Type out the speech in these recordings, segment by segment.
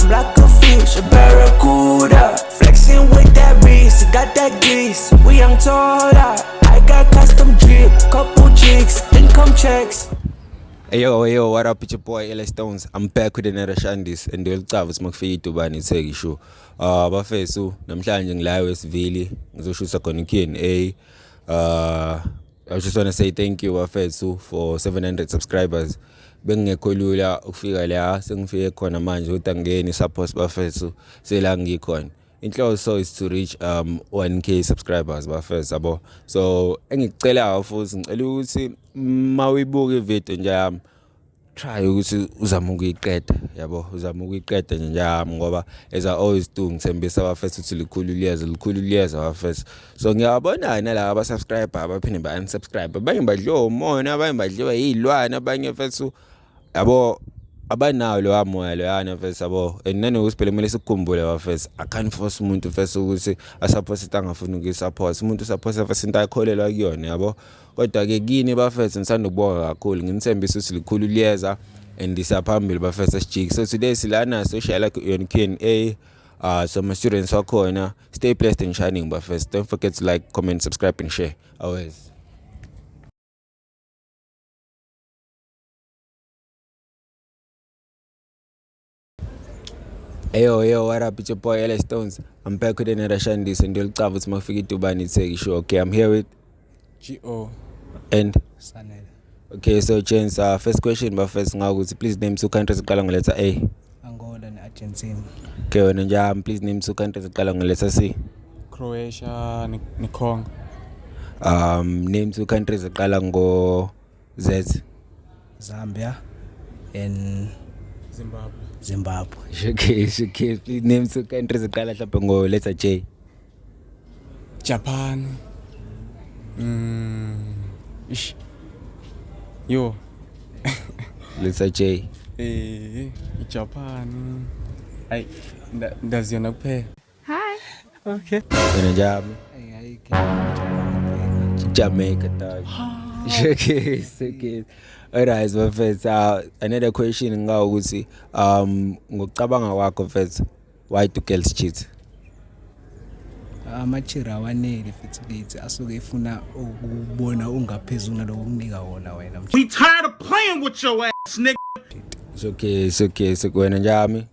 I'm like a fish, a barracuda. Flexing with that wrist, got that grease. We young taller. I got custom drip, couple chicks, income checks. Eyow, what up, it's your boy Eyow Stones. I'm back with another shandis and the old mak'fika iDubane iTheku. Bafethu namhlanje ngila Westville ngizoshusa khona Q&A. I just want to say thank you bafethu for 700 subscribers. Bengekho lula ukufika la sengifike khona manje utangeni support bafethu sela ngikhona. Inhloso is to reach 1k subscribers bafethu yabo. So engikucela futhi ngicela ukuthi mawibuka ivideo nje yami try ukuthi uzama ukuyiqeda yabo, uzama ukuyiqeda nje yami ngoba as I always do ngithembisa bafethu ukuthi Lukhulu Luyeza bafethu. So ngiyabona nalabo abasubscriber abaphinde ba unsubscribe, abanye badliwa umona, abanye badliwa izilwane, abanye fethu yabo abanawo lo amoya loyana fethu yabo. And nanokuthi phela kumele sikukhumbule bafethu, I can't force umuntu fethu ukuthi asupport into angafuni ukuyisupport. Umuntu support fethu into ayikholelwa kuyona yabo. Kodwa ke kini bafethu ngisanda ukubonga kakhulu, nginithembisa ukuthi Lukhulu Luyeza and siyaphambili bafethu sijiki. So today silana social like on Q&A. So my students wakhona, stay blessed and shining bafethu. Don't forget to like, comment, subscribe and share. Always. Eyow, what up, it's your boy Eyow Stones. I'm back with another shandis and the old mak'fika iDubane iTheku. Okay, I'm here with G.O. and Sanel. okay, so James, first question bafethu ngakuthi please name two countries eqala ngoletter A. Angola ne-Argentina. Okay, wena njami, please name two countries eqala ngoletter C. Croatia ne-Congo. Name two countries eqala ngo Z. Zambia and Zimbabwe. Okay, please name two countries eqala mhlawumbe ngo letter J. Japan. Yo. Letter J. Japan. Ndaziyona kuphela. Hi. Okay. Wena njami. Jamaica dog. Okay. Alright, bafethu. Another question ngawukuthi ngokucabanga kwakho mfethu, why do girls cheat? Amachira awanele futhi lithi asuke efuna ukubona ungaphezulu naloko kunika wona wena. We tired of playing with your ass, nigga. It's okay. So wena njami.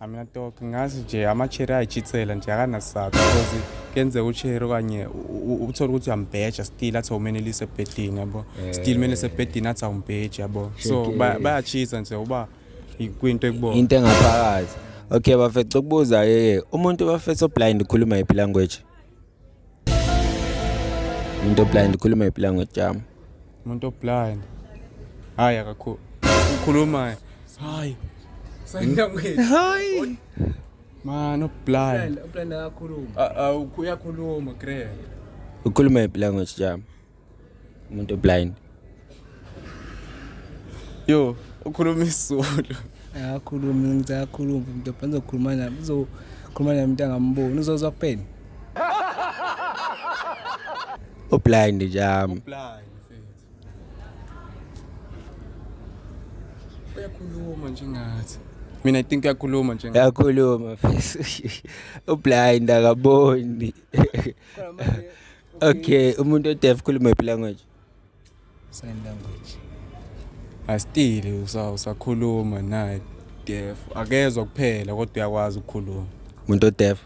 Mina talk ngazi nje amachira ayachithela nje akanasakho because kenze uchero kanye uthola ukuthi uyambheja still athi awumenelise ebhedini yabo. Still menelise ebhedini athi awumbheja yabo. So bayachitha nje uba kwinto ekubona. Into engaphakathi. Okay bafethu, ukubuza umuntu bafethu oblind ukhuluma yiphi language? Umuntu blind ukhuluma yiphi language jam? Umuntu blind. Hayi akakhulu. Ukhuluma hayi. Sign language. Hayi. Man blind. Blind akakhuluma. Uyakhuluma gre. Ukhuluma yiphi language jam? Umuntu blind. Yo, ukhuluma isiZulu. Ayakhuluma ngizakhuluma umuntu bhanza ukukhuluma nami uzokhuluma nami into angamboni uzozwa kuphela. Blind jam. Blind mfethu. Uyakhuluma nje ngathi. Mina I think uyakhuluma nje ngathi. Uyakhuluma mfethu. Blind akaboni. Okay, umuntu deaf ukhuluma yiphi language? Sign language. Still usakhuluma naye deaf. Akezwa kuphela kodwa uyakwazi ukukhuluma. Umuntu deaf.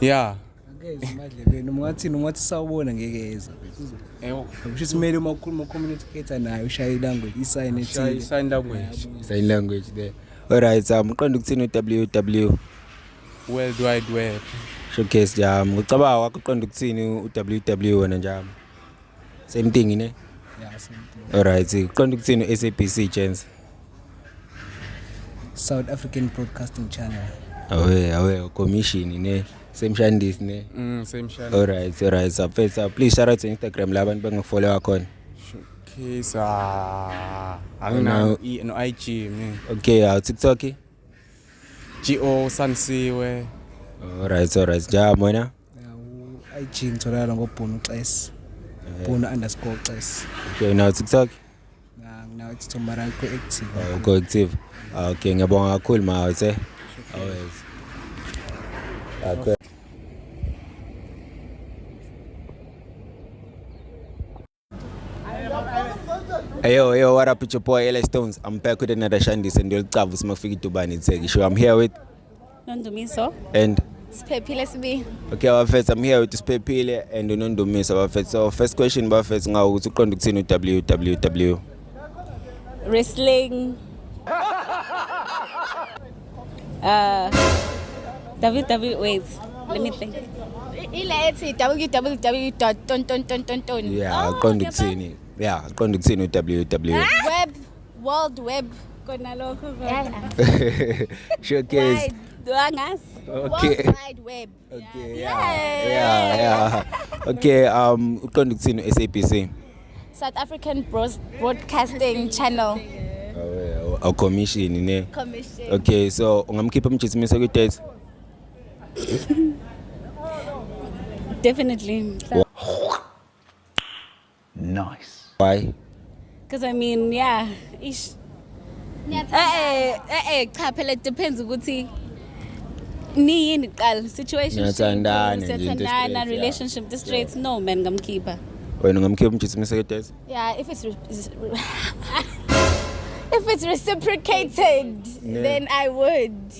Yeah. Akeze emadlebeni ungathi sawubona ngeke eza. Kusho simele uma ukhuluma communicator naye ushaya ilanguage isign ethile. Sign language. Sign language there. Alright, uqonda ukuthini WW? World Wide Web. Showcase jam. Ngicabanga wakho uqonda ukuthini WW wena njami? Same thing ne? Yeah, same thing. Alright, uqonda ukuthini SABC chance? South African Broadcasting Channel. Awe commission ne? Same shandis ne? Same shandis. Alright. So please shout out to Instagram la abantu bangifollow khona. Showcase angina no IG me. Okay, TikTok? G.O. Sansiwe. Alright. Jam wena? IG ngitholakala ngobhunu Xes. Bhunu_Xes. Okay, now TikTok? Now ngathi tomara ko-active. Ko-active. Okay, ngiyabonga kakhulu mawethe. Always. Okay. Eyow, what up, it's your boy Eyow Stones. I'm back with another shandis and you'll travel with mak'fika iDubane iTheku show. I'm here with Nondumiso. and Siphile sibi. okay, Bafethu, I'm here with Siphile and Nondumiso Bafethu. So first question Bafethu ngaw ukuthi uqonda ukuthini www. Wrestling. Wait, let me think. Ile ethi www.ton. Yeah, uqonda ukuthini. Yeah, uqonda ukuthini www. Web, World Web. Kona lokho. Showcase. Duangas. Okay. World Wide Web. Okay. Yeah. Okay, uqonda ukuthini SABC. South African Broadcasting Channel. Our commission ne. Commission. Okay, so ungamkhipha umjisimiso ku-date? Definitely. Nice. Why? Because I mean, yeah, ish. Cha phela it depends ukuthi ni yini qala situation Niyathandana, relationship the straight no man ngamkhipha. Wena ungamkhipha umjisimiso ku-date? Yeah, if it's reciprocated then I would.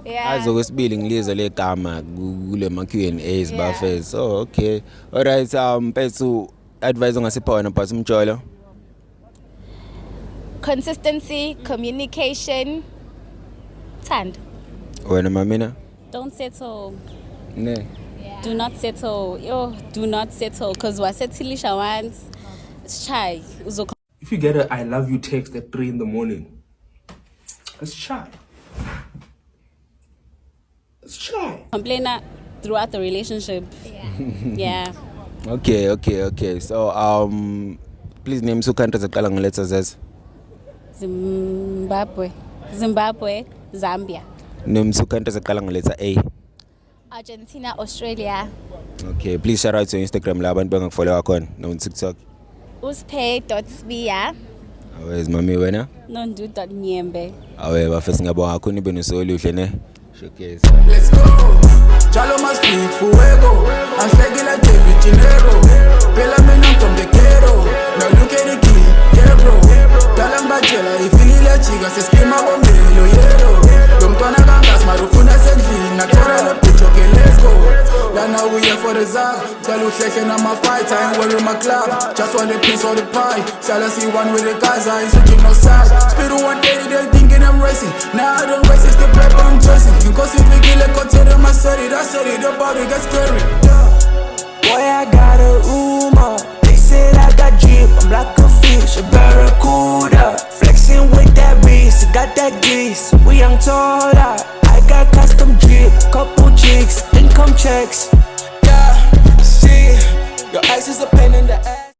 Yeah. Azokwesibili ngilizwe legama kule ma-Q&As Bafethu. So okay. Alright, mfethu advice ongasipha wena but umjolo. Consistency, communication, thand. Wena mamina? Don't settle. Ne. Do not settle. Do not settle because wasetilisha once. It's shy. If you get a I love you text at 3 a.m, it's shy. It's shy. Complainer throughout the relationship. Yeah. Okay. So please name two countries eqala ngeletters Z. Zimbabwe, Zambia. Name two countries eqala ngeletter A. Argentina, Australia. Okay, please shout out to Instagram la abantu bengakufollow khona no TikTok. Uspay.sbia. Awes mami wena? Nondu.nyembe. Awe Bafethu ngiyabonga kakhulu ibe nosoluhle ne. Showcase. Let's go. Chalo más fit fuego. Hasta la David Dinero. Pela me from the ghetto. Now look at the key, yeah bro. Dalang bachela ifilile chica se esquema bombelo yero. Domtona gangas marufuna sendli. Natora lo picho que let's go. Now we here for the zag. Tell you shaking on my fight. I ain't wearing my club. Just want the piece of the pie. Shall I see one with the guys? I ain't switching no side. Speed 180, they thinking I'm racing. Now I don't race, it's the paper I'm dressing. Because if we kill a container, I said it, the body gets scary. Boy, I got a Uma. They said I got drip, I'm like a fish, a barracuda. Flexing with that wrist, got that grease. We young taller. I got custom drip, couple chicks, income checks. Yeah, see, your eyes is a pain in the ass.